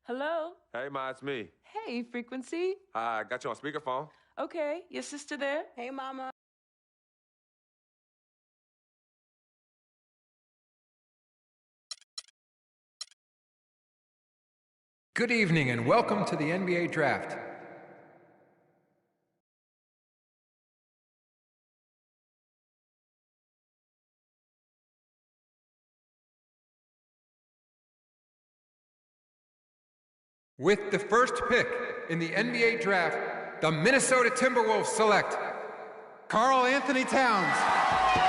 Hello? Hey, Ma, it's me. Hey, Frequency. Hi, I got you on speakerphone. Okay, your sister there? Hey, Mama. Good evening and welcome to the NBA Draft. With the first pick in the NBA Draft, the Minnesota Timberwolves select Karl Anthony Towns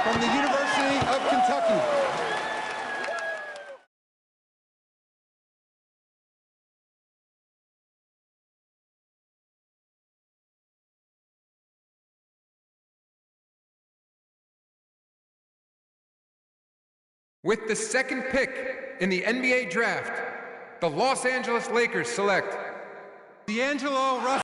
from the University of Kentucky. With the second pick in the NBA Draft, the Los Angeles Lakers select D'Angelo Russell.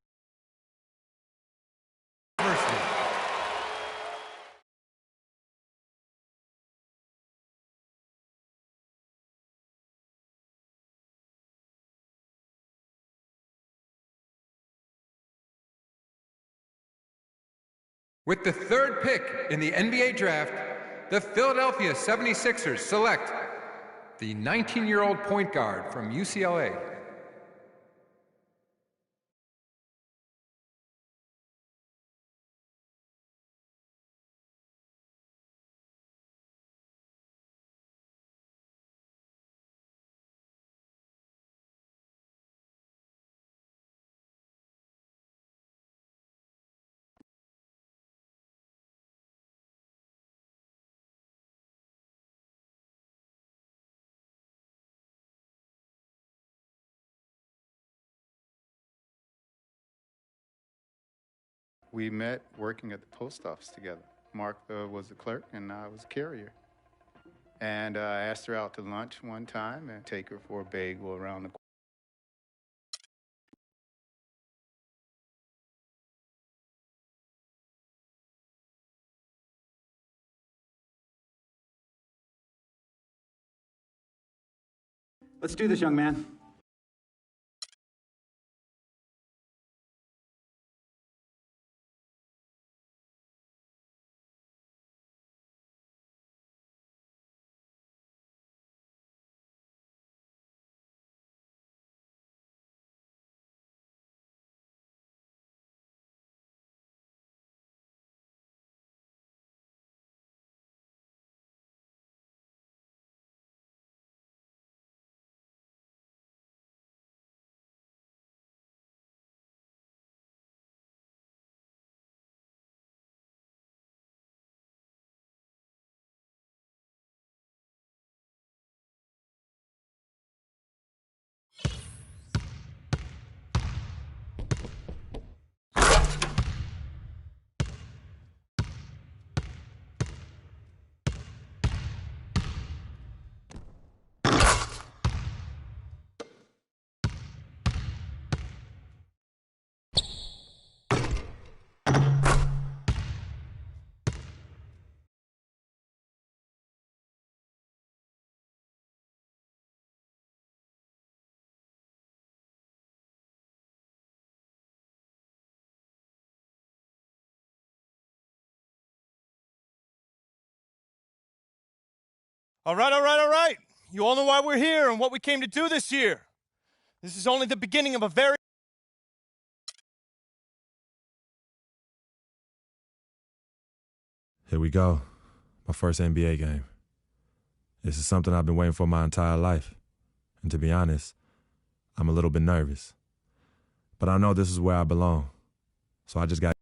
With the third pick in the NBA Draft, the Philadelphia 76ers select the 19-year-old point guard from UCLA. We met working at the post office together. Mark was the clerk and I was a carrier. And I asked her out to lunch one time and take her for a bagel around the corner. Let's do this, young man. All right. You all know why we're here and what we came to do this year. This is only the beginning of a very... Here we go. My first NBA game. This is something I've been waiting for my entire life. And to be honest, I'm a little bit nervous. But I know this is where I belong. So I just got what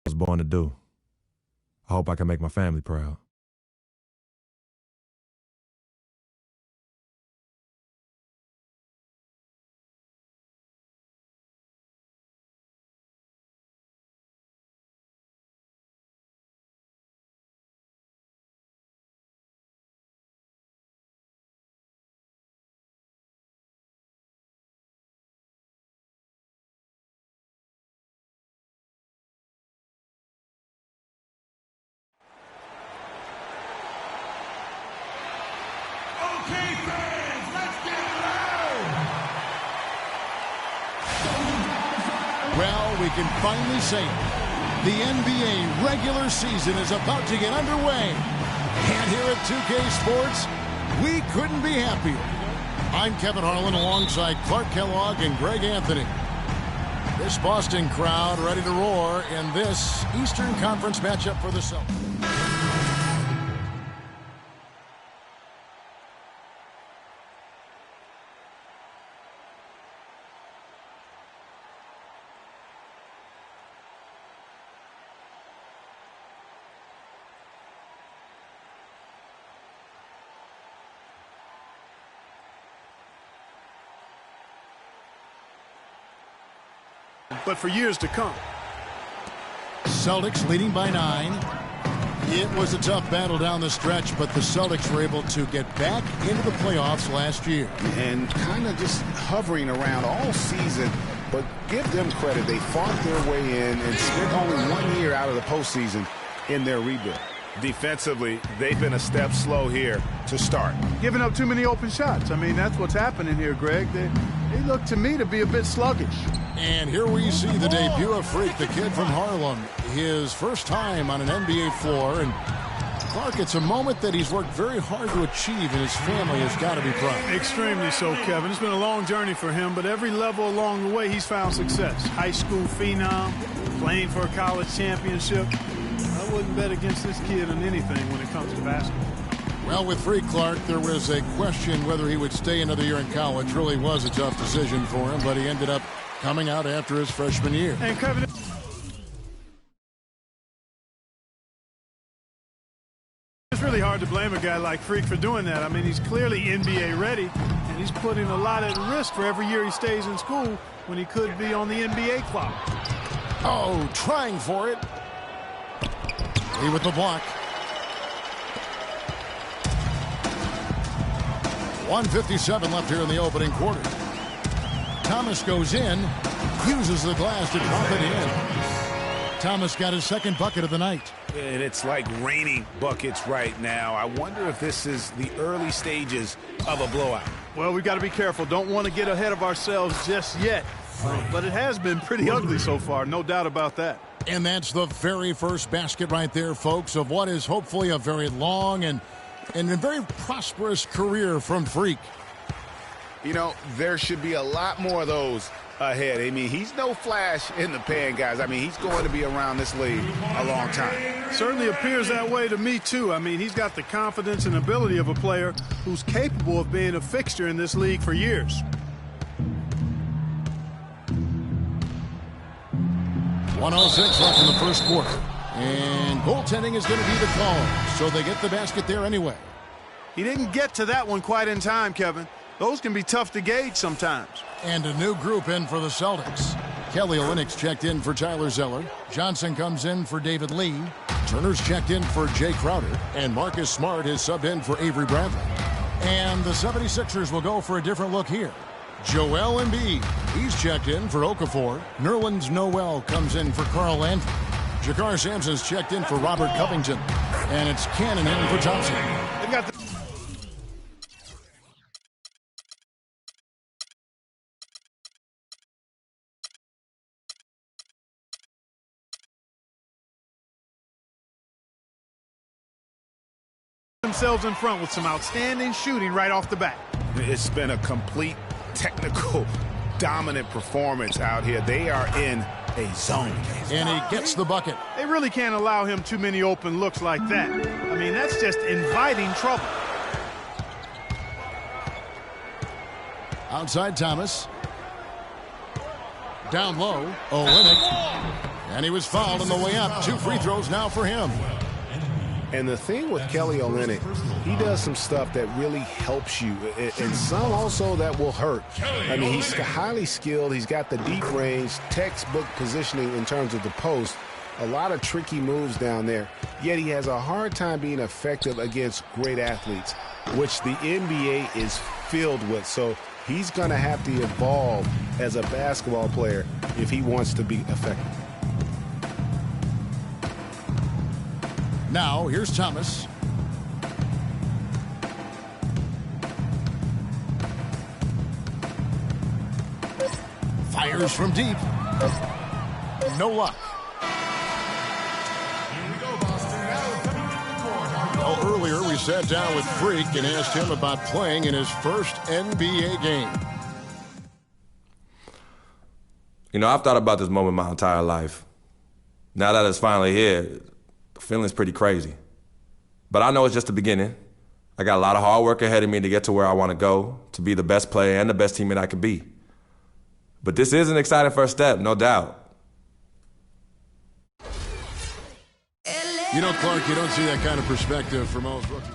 I was born to do. I hope I can make my family proud. Okay, fans, let's get loud! Well, we can finally say it. The NBA regular season is about to get underway. And here at 2K Sports, we couldn't be happier. I'm Kevin Harlan alongside Clark Kellogg and Greg Anthony. This Boston crowd ready to roar in this Eastern Conference matchup for the Celtics. But for years to come. Celtics leading by 9. It was a tough battle down the stretch, but the Celtics were able to get back into the playoffs last year. And kind of just hovering around all season, but give them credit. They fought their way in and spent only 1 year out of the postseason in their rebuild. Defensively, they've been a step slow here to start. Giving up too many open shots. I mean, that's what's happening here, Greg. They look to me to be a bit sluggish. And here we see the debut of Freak, the kid from Harlem. His first time on an NBA floor. And Clark, it's a moment that he's worked very hard to achieve, and his family has got to be proud. Extremely so, Kevin. It's been a long journey for him, but every level along the way, he's found success. High school phenom, playing for a college championship. I wouldn't bet against this kid on anything when it comes to basketball. Well, with Freak Clark, there was a question whether he would stay another year in college. Really was a tough decision for him, but he ended up coming out after his freshman year. And Kevin, it's really hard to blame a guy like Freak for doing that. I mean, he's clearly NBA ready, and he's putting a lot at risk for every year he stays in school when he could be on the NBA clock. Oh, trying for it. He with the block. 1:57 left here in the opening quarter. Thomas goes in, uses the glass to drop it in. Thomas got his second bucket of the night. And it's like raining buckets right now. I wonder if this is the early stages of a blowout. Well, we've got to be careful. Don't want to get ahead of ourselves just yet. But it has been pretty ugly so far, no doubt about that. And that's the very first basket right there, folks, of what is hopefully a very long and a very prosperous career from Freak. You know, there should be a lot more of those ahead. I mean, he's no flash in the pan, guys. I mean, he's going to be around this league a long time. Certainly appears that way to me, too. I mean, he's got the confidence and ability of a player who's capable of being a fixture in this league for years. 1:06 left in the first quarter. And goaltending is going to be the call. So they get the basket there anyway. He didn't get to that one quite in time, Kevin. Those can be tough to gauge sometimes. And a new group in for the Celtics. Kelly Olynyk checked in for Tyler Zeller. Johnson comes in for David Lee. Turner's checked in for Jay Crowder. And Marcus Smart is subbed in for Avery Bradley. And the 76ers will go for a different look here. Joel Embiid, he's checked in for Okafor. Nerlens Noel comes in for Carl Landry. Jakar Sampson's checked in for Robert Covington. And it's Cannon in for Thompson. They've got themselves in front with some outstanding shooting right off the bat. It's been a complete technical dominant performance out here. They are in a zone. And he gets the bucket. They really can't allow him too many open looks like that. I mean, that's just inviting trouble. Outside Thomas. Down low, Olynyk. And he was fouled on the way up. 2 free throws now for him. And the thing with Kelly Olynyk, he does some stuff that really helps you, and some also that will hurt. I mean, he's highly skilled. He's got the deep range, textbook positioning in terms of the post. A lot of tricky moves down there. Yet he has a hard time being effective against great athletes, which the NBA is filled with. So he's going to have to evolve as a basketball player if he wants to be effective. Now, here's Thomas. Fires from deep. No luck. Well, earlier we we sat down with Freak and asked him about playing in his first NBA game. You know, I've thought about this moment my entire life. Now that it's finally here, the feeling's pretty crazy. But I know it's just the beginning. I got a lot of hard work ahead of me to get to where I want to go, to be the best player and the best teammate I could be. But this is an exciting first step, no doubt. You know, Clark, you don't see that kind of perspective for most rookies.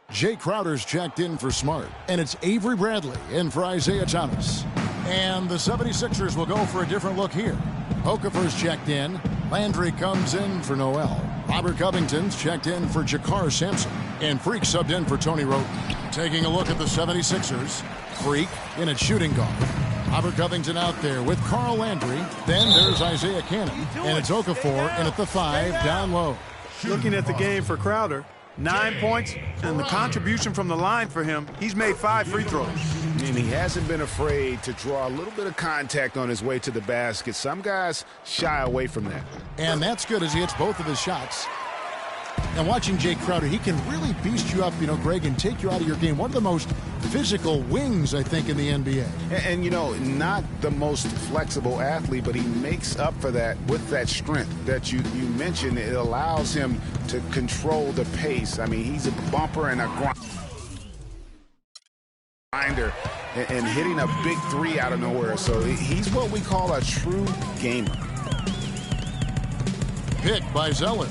Jay Crowder's checked in for Smart, and it's Avery Bradley in for Isaiah Thomas. And the 76ers will go for a different look here. Okafor's checked in. Landry comes in for Noel. Robert Covington's checked in for Jakar Sampson. And Freak subbed in for Tony Wroten. Taking a look at the 76ers. Freak in at shooting guard. Robert Covington out there with Carl Landry. Then there's Isaiah Cannon. And it's Okafor in at the 5 down low. Looking at the game for Crowder, 9 points, and the contribution from the line for him, he's made 5 free throws. And he hasn't been afraid to draw a little bit of contact on his way to the basket. Some guys shy away from that. And that's good as he hits both of his shots. And watching Jay Crowder, he can really beast you up, Greg, and take you out of your game. One of the most physical wings, I think, in the NBA. And not the most flexible athlete, but he makes up for that with that strength that you mentioned. It allows him to control the pace. I mean, he's a bumper and a grinder and hitting a big three out of nowhere. So he's what we call a true gamer. Pick by Zeller.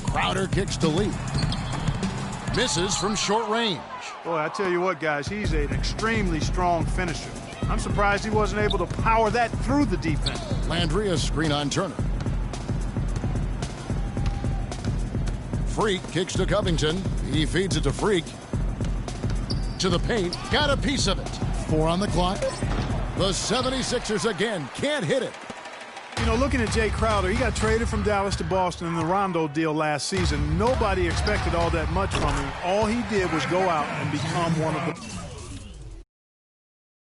Crowder kicks to Lee. Misses from short range. Boy, I tell you what, guys, he's an extremely strong finisher. I'm surprised he wasn't able to power that through the defense. Landry, a screen on Turner. Freak kicks to Covington. He feeds it to Freak. To the paint. Got a piece of it. 4 on the clock. The 76ers again can't hit it. Looking at Jay Crowder, he got traded from Dallas to Boston in the Rondo deal last season. Nobody expected all that much from him. All he did was go out and become one of the